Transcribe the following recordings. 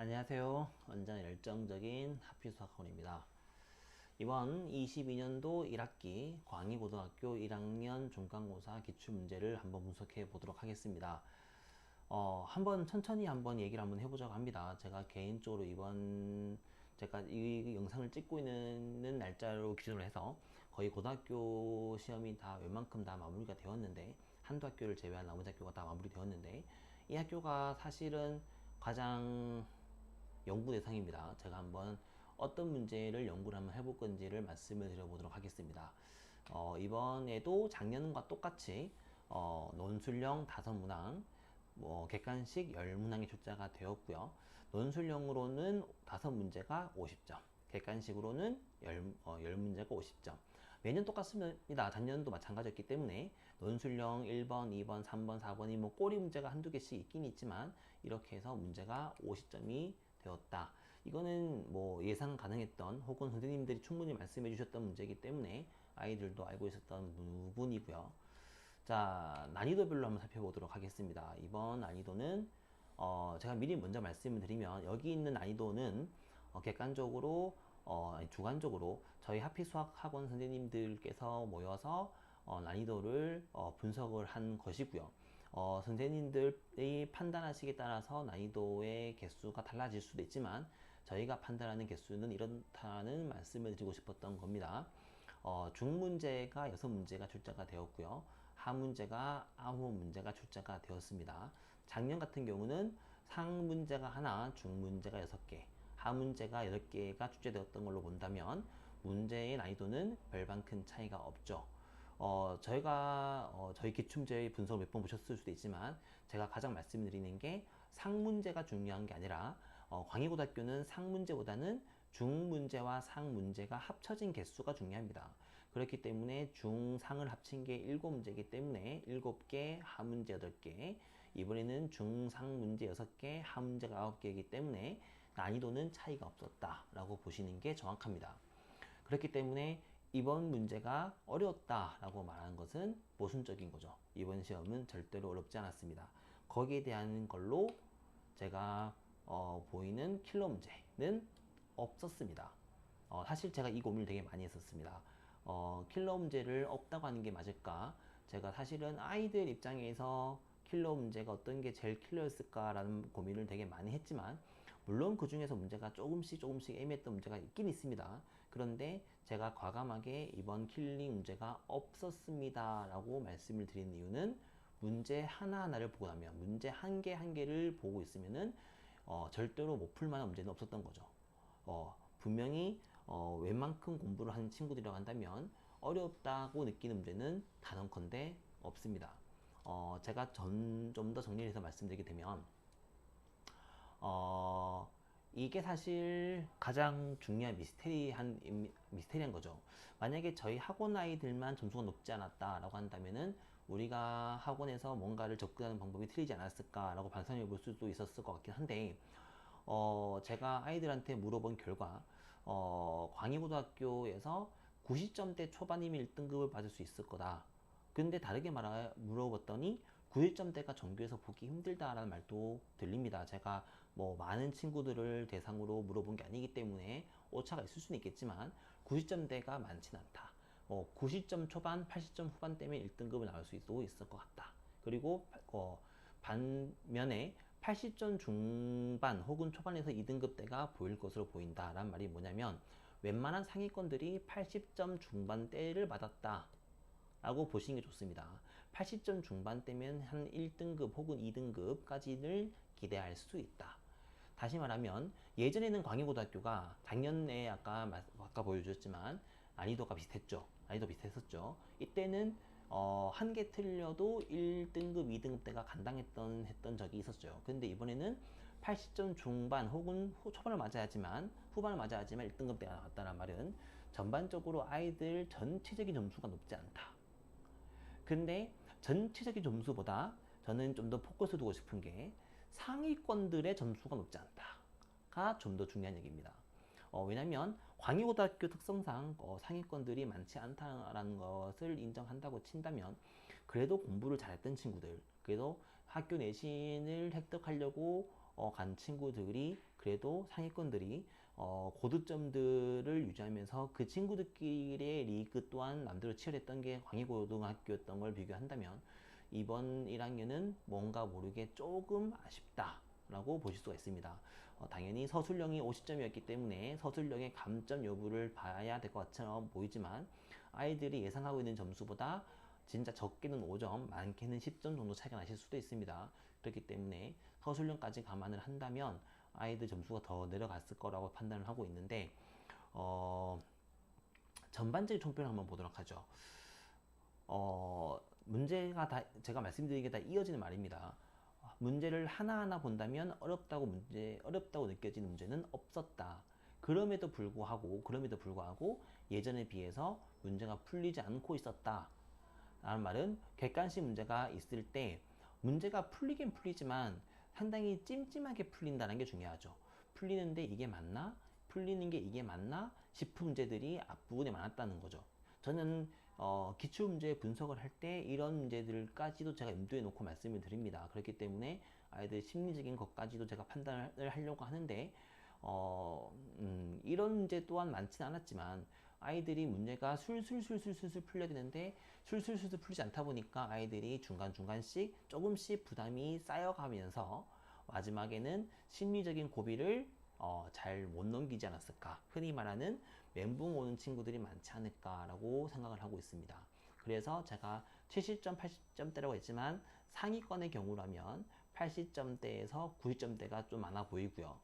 안녕하세요. 언제나 열정적인 하피수학원입니다. 이번 22년도 1학기 광희고등학교 1학년 중간고사 기출문제를 한번 분석해 보도록 하겠습니다. 한번 천천히 한번 얘기를 한번 해보자고 합니다. 제가 개인적으로 제가 이 영상을 찍고 있는 날짜로 기준으로 해서 거의 고등학교 시험이 다 웬만큼 다 마무리가 되었는데, 한두 학교를 제외한 나머지 학교가 다 마무리되었는데, 이 학교가 사실은 가장 연구 대상입니다. 제가 한번 어떤 문제를 연구를 한번 해볼 건지를 말씀을 드려보도록 하겠습니다. 이번에도 작년과 똑같이 논술형 5문항, 객관식 10문항이 출제가 되었고요. 논술형으로는 5문제가 50점, 객관식으로는 10문제가 50점. 매년 똑같습니다. 작년도 마찬가지였기 때문에 논술형 1번, 2번, 3번, 4번이 뭐 꼬리 문제가 한두 개씩 있긴 있지만 이렇게 해서 문제가 50점이 되었다. 이거는 뭐 예상 가능했던 혹은 선생님들이 충분히 말씀해 주셨던 문제이기 때문에 아이들도 알고 있었던 부분이고요. 자, 난이도별로 한번 살펴보도록 하겠습니다. 이번 난이도는 제가 미리 먼저 말씀을 드리면, 여기 있는 난이도는 객관적으로 아니, 주관적으로 저희 하피수학학원 선생님들께서 모여서 난이도를 분석을 한 것이고요. 선생님들이 판단하시기에 따라서 난이도의 개수가 달라질 수도 있지만 저희가 판단하는 개수는 이렇다는 말씀을 드리고 싶었던 겁니다. 중문제가 6문제가 출제가 되었고요. 하문제가 9문제가 출제가 되었습니다. 작년 같은 경우는 상문제가 하나, 중문제가 6개, 하문제가 8개가 출제되었던 걸로 본다면 문제의 난이도는 별반 큰 차이가 없죠. 저희 기출문제 분석을 몇 번 보셨을 수도 있지만 제가 가장 말씀드리는 게 상문제가 중요한 게 아니라 광희고등학교는 상문제보다는 중문제와 상문제가 합쳐진 개수가 중요합니다. 그렇기 때문에 중상을 합친 게 7문제이기 때문에 7개, 하문제 8개, 이번에는 중상문제 6개, 하문제가 9개이기 때문에 난이도는 차이가 없었다라고 보시는 게 정확합니다. 그렇기 때문에 이번 문제가 어려웠다라고 말하는 것은 모순적인 거죠. 이번 시험은 절대로 어렵지 않았습니다. 거기에 대한 걸로 제가 보이는 킬러 문제는 없었습니다. 사실 제가 이 고민을 되게 많이 했었습니다. 킬러 문제를 없다고 하는 게 맞을까? 제가 사실은 아이들 입장에서 킬러 문제가 어떤 게 제일 킬러였을까라는 고민을 되게 많이 했지만, 물론 그 중에서 문제가 조금씩 애매했던 문제가 있긴 있습니다. 그런데 제가 과감하게 이번 킬링 문제가 없었습니다 라고 말씀을 드리는 이유는, 문제 하나하나를 보고 나면, 문제 한 개 한 개를 보고 있으면은 절대로 못 풀만한 문제는 없었던 거죠. 분명히 웬만큼 공부를 하는 친구들이라고 한다면 어렵다고 느끼는 문제는 단언컨대 없습니다. 제가 좀 더 정리를 해서 말씀드리게 되면, 이게 사실 가장 중요한 미스테리한 거죠. 만약에 저희 학원 아이들만 점수가 높지 않았다라고 한다면은 우리가 학원에서 뭔가를 접근하는 방법이 틀리지 않았을까라고 반성해 볼 수도 있었을 것 같긴 한데, 제가 아이들한테 물어본 결과, 광희고등학교에서 90점대 초반이면 1등급을 받을 수 있을 거다. 근데 다르게 물어봤더니 91점대가 전교에서 보기 힘들다라는 말도 들립니다. 제가 뭐 많은 친구들을 대상으로 물어본 게 아니기 때문에 오차가 있을 수는 있겠지만 90점대가 많진 않다. 90점 초반, 80점 후반대면 1등급을 나올 수도 있을 것 같다. 그리고 반면에 80점 중반 혹은 초반에서 2등급대가 보일 것으로 보인다라는 말이 뭐냐면, 웬만한 상위권들이 80점 중반대를 받았다 라고 보시는 게 좋습니다. 80점 중반대면 한 1등급 혹은 2등급까지를 기대할 수 있다. 다시 말하면, 예전에는 광희고등학교가 작년에 아까 보여주셨지만 난이도가 비슷했죠. 난이도 비슷했었죠. 이때는 한 개 틀려도 1등급, 2등급대가 했던 적이 있었죠. 근데 이번에는 80점 중반 혹은 초반을 맞아야지만, 후반을 맞아야지만 1등급대가 나왔다는 말은 전반적으로 아이들 전체적인 점수가 높지 않다. 근데 전체적인 점수보다 저는 좀 더 포커스 두고 싶은 게 상위권들의 점수가 높지 않다가 좀 더 중요한 얘기입니다. 왜냐면 광희고등학교 특성상 상위권들이 많지 않다는 것을 인정한다고 친다면, 그래도 공부를 잘했던 친구들, 그래도 학교 내신을 획득하려고 간 친구들이 그래도 상위권들이 고득점들을 유지하면서 그 친구들끼리의 리그 또한 남대로 치열했던 게 광희고등학교였던 걸 비교한다면 이번 1학년은 뭔가 모르게 조금 아쉽다라고 보실 수가 있습니다. 당연히 서술형이 50점이었기 때문에 서술형의 감점 여부를 봐야 될 것처럼 보이지만 아이들이 예상하고 있는 점수보다 진짜 적게는 5점, 많게는 10점 정도 차이가 나실 수도 있습니다. 그렇기 때문에 서술형까지 감안을 한다면 아이들 점수가 더 내려갔을 거라고 판단을 하고 있는데 전반적인 총평을 한번 보도록 하죠. 문제가 다 제가 말씀드린 게 다 이어지는 말입니다. 문제를 하나하나 본다면 어렵다고 느껴지는 문제는 없었다. 그럼에도 불구하고 예전에 비해서 문제가 풀리지 않고 있었다. 라는 말은 객관식 문제가 있을 때 문제가 풀리긴 풀리지만 상당히 찜찜하게 풀린다는 게 중요하죠. 풀리는데 이게 맞나? 풀리는 게 이게 맞나? 싶은 문제들이 앞부분에 많았다는 거죠. 저는 기출문제 분석을 할 때 이런 문제들까지도 제가 염두에 놓고 말씀을 드립니다. 그렇기 때문에 아이들 심리적인 것까지도 제가 판단을 하려고 하는데 이런 문제 또한 많지는 않았지만 아이들이 문제가 술술술술술 풀려야 되는데 술술술술 풀리지 않다 보니까 아이들이 중간중간씩 조금씩 부담이 쌓여가면서 마지막에는 심리적인 고비를 잘 못 넘기지 않았을까. 흔히 말하는 멘붕 오는 친구들이 많지 않을까라고 생각을 하고 있습니다. 그래서 제가 70점, 80점대라고 했지만 상위권의 경우라면 80점대에서 90점대가 좀 많아 보이고요.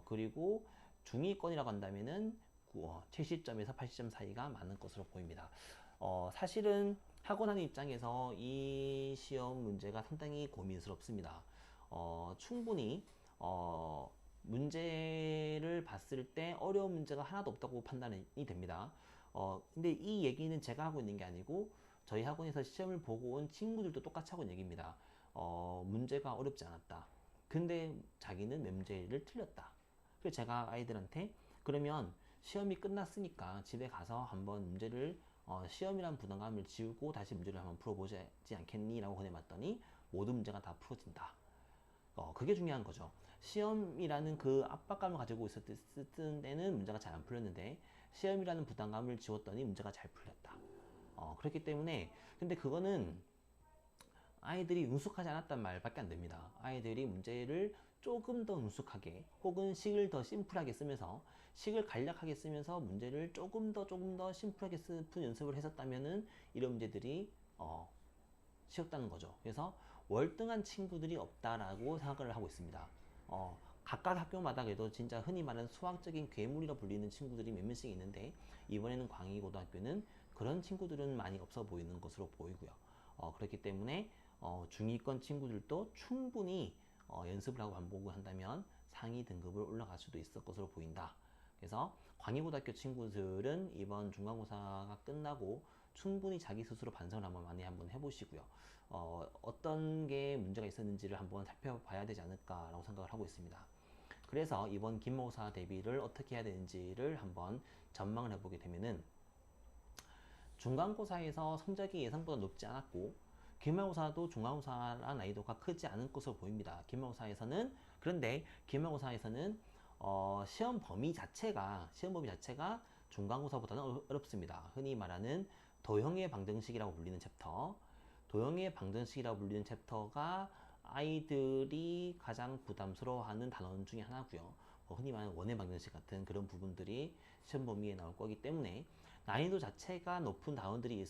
그리고 중위권이라고 한다면은 70점에서 80점 사이가 많은 것으로 보입니다. 사실은 학원 하는 입장에서 이 시험 문제가 상당히 고민스럽습니다. 충분히 문제를 봤을 때 어려운 문제가 하나도 없다고 판단이 됩니다. 근데 이 얘기는 제가 하고 있는 게 아니고 저희 학원에서 시험을 보고 온 친구들도 똑같이 하고 있는 얘기입니다. 문제가 어렵지 않았다. 근데 자기는 문제를 틀렸다. 그래서 제가 아이들한테 그러면 시험이 끝났으니까 집에 가서 한번 문제를 시험이란 부담감을 지우고 다시 문제를 한번 풀어보지 않겠니? 라고 보내봤더니 모든 문제가 다 풀어진다. 그게 중요한 거죠. 시험이라는 그 압박감을 가지고 있었을 때는 문제가 잘 안 풀렸는데 시험이라는 부담감을 지웠더니 문제가 잘 풀렸다. 그렇기 때문에 근데 그거는 아이들이 능숙하지 않았단 말밖에 안 됩니다. 아이들이 문제를 조금 더 능숙하게 혹은 식을 더 심플하게 쓰면서 식을 간략하게 쓰면서 문제를 조금 더 심플하게 푸는 연습을 했었다면은 이런 문제들이 쉬웠다는 거죠. 그래서 월등한 친구들이 없다라고 생각을 하고 있습니다. 각각 학교마다 그래도 진짜 흔히 말하는 수학적인 괴물이라 불리는 친구들이 몇 명씩 있는데 이번에는 광희고등학교는 그런 친구들은 많이 없어 보이는 것으로 보이고요. 그렇기 때문에 중위권 친구들도 충분히 연습을 하고 반복을 한다면 상위 등급을 올라갈 수도 있을 것으로 보인다. 그래서 광희고등학교 친구들은 이번 중간고사가 끝나고 충분히 자기 스스로 반성을 많이 한번 해보시고요. 어떤 게 문제가 있었는지를 한번 살펴봐야 되지 않을까라고 생각을 하고 있습니다. 그래서 이번 기말고사 대비를 어떻게 해야 되는지를 한번 전망을 해보게 되면은 중간고사에서 성적이 예상보다 높지 않았고 기말고사도 중간고사랑 난이도가 크지 않은 것으로 보입니다. 그런데 기말고사에서는 시험 범위 자체가 중간고사보다는 어렵습니다. 흔히 말하는 도형의 방정식이라고 불리는 챕터가 아이들이 가장 부담스러워하는 단원 중에 하나고요. 흔히 말하는 원의 방정식 같은 그런 부분들이 시험 범위에 나올 거기 때문에 난이도 자체가 높은 단원들이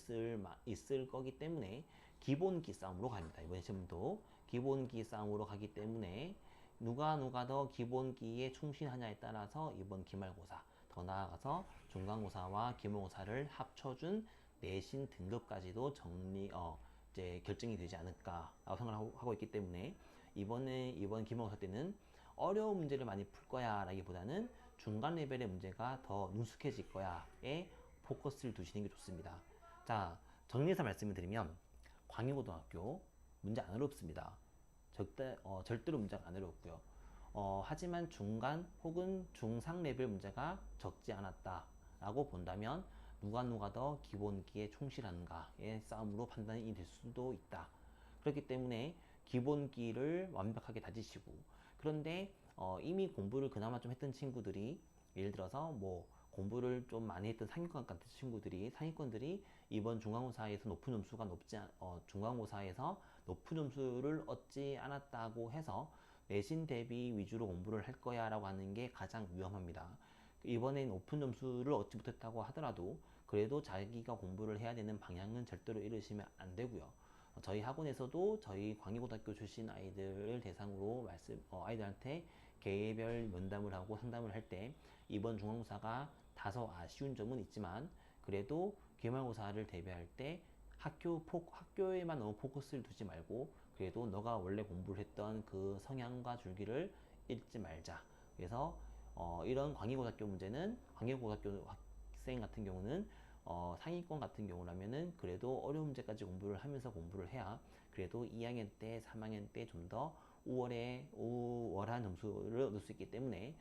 있을 거기 때문에 기본기 싸움으로 갑니다. 이번 시험도 기본기 싸움으로 가기 때문에 누가 더 기본기에 충실하냐에 따라서 이번 기말고사, 더 나아가서 중간고사와 기말고사를 합쳐준 내신 등급까지도 이제 결정이 되지 않을까라고 생각하고 있기 때문에 이번 기말고사 때는 어려운 문제를 많이 풀 거야 라기보다는 중간 레벨의 문제가 더 능숙해질 거야에 포커스를 두시는 게 좋습니다. 자, 정리해서 말씀을 드리면 광희고등학교 문제 안 어렵습니다. 절대로 문제가 안 어렵고요. 하지만 중간 혹은 중상 레벨 문제가 적지 않았다라고 본다면 누가 더 기본기에 충실한가의 싸움으로 판단이 될 수도 있다. 그렇기 때문에 기본기를 완벽하게 다지시고 그런데 이미 공부를 그나마 좀 했던 친구들이 예를 들어서 뭐 공부를 좀 많이 했던 상위권 같은 상위권들이 이번 중간고사에서 중간고사에서 높은 점수를 얻지 않았다고 해서 내신 대비 위주로 공부를 할 거야 라고 하는 게 가장 위험합니다. 이번엔 높은 점수를 얻지 못했다고 하더라도 그래도 자기가 공부를 해야 되는 방향은 절대로 잃으시면 안 되고요. 저희 학원에서도 저희 광희고등학교 출신 아이들을 대상으로 아이들한테 개별 면담을 하고 상담을 할 때 이번 중간고사가 다소 아쉬운 점은 있지만 그래도 기말고사를 대비할 때 학교에만 너무 포커스를 두지 말고 그래도 너가 원래 공부를 했던 그 성향과 줄기를 잃지 말자. 그래서 이런 광희고등학교 문제는 광희고등학교 학생 같은 경우는 상위권 같은 경우라면은 그래도 어려운 문제까지 공부를 하면서 공부를 해야 그래도 2학년 때, 3학년 때 좀 더 우월한 점수를 얻을 수 있기 때문에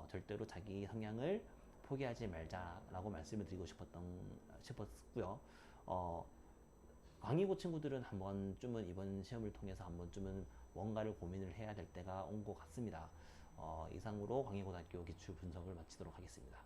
절대로 자기 성향을 포기하지 말자라고 말씀을 드리고 싶었고요. 광희고 친구들은 한 번쯤은 이번 시험을 통해서 한 번쯤은 뭔가를 고민을 해야 될 때가 온 것 같습니다. 이상으로 광희고등학교 기출 분석을 마치도록 하겠습니다.